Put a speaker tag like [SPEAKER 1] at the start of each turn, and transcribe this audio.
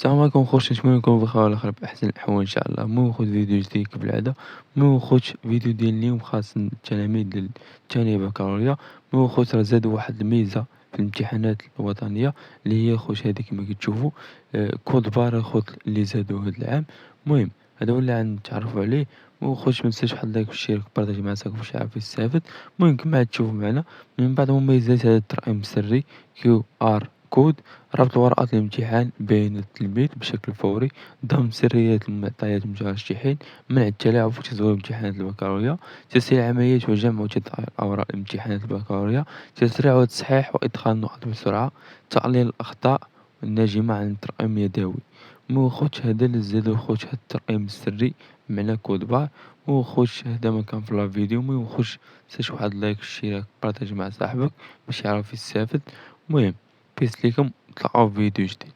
[SPEAKER 1] السلام عليكم خوتي، نتمنى تكونوا بخير وعلى خير بأحسن الأحوال إن شاء الله. المهم خوت فيديو جديد كالعادة. المهم خوت فيديو ديال اليوم خاص التلاميذ ديال الثانية بكالوريا. المهم خوت راه زادوا واحد الميزة في الامتحانات الوطنية اللي هي خوت هادي كما كتشوفوا كود بار خوت اللي زادوه هاد العام. المهم هذا هو اللي غنتعرفوا عليه. المهم خوت متنساش واحد لايك والشير بارطاجي مع صاحبك باش يعرف يستافد. المهم كما عاد تشوفوا معنا من بعض مميزات هذا الترقيم السري QR كود، ربط ورقة الامتحان بين التلميذ بشكل فوري، ضم سريات المعطيات المترشحين، منع التلاعب في تزوير امتحانات البكالوريا، تسهيل العمليات وجمع وتدقيق أوراق امتحانات البكالوريا، تسريع وتصحيح وإدخال النقط بسرعة، تقليل الأخطاء الناجمة عن الترقيم اليدوي. المهم خوت هذا اللي زادو خوت هاد الترقيم السري بمعنى كود بار. المهم خوت هذا ما كان في الفيديو. المهم خوت متنساش واحد لايك والشير بارطاجي مع صاحبك باش يعرف يستافد. المهم بيس ليكم، نتلاقاو في فيديو جديد.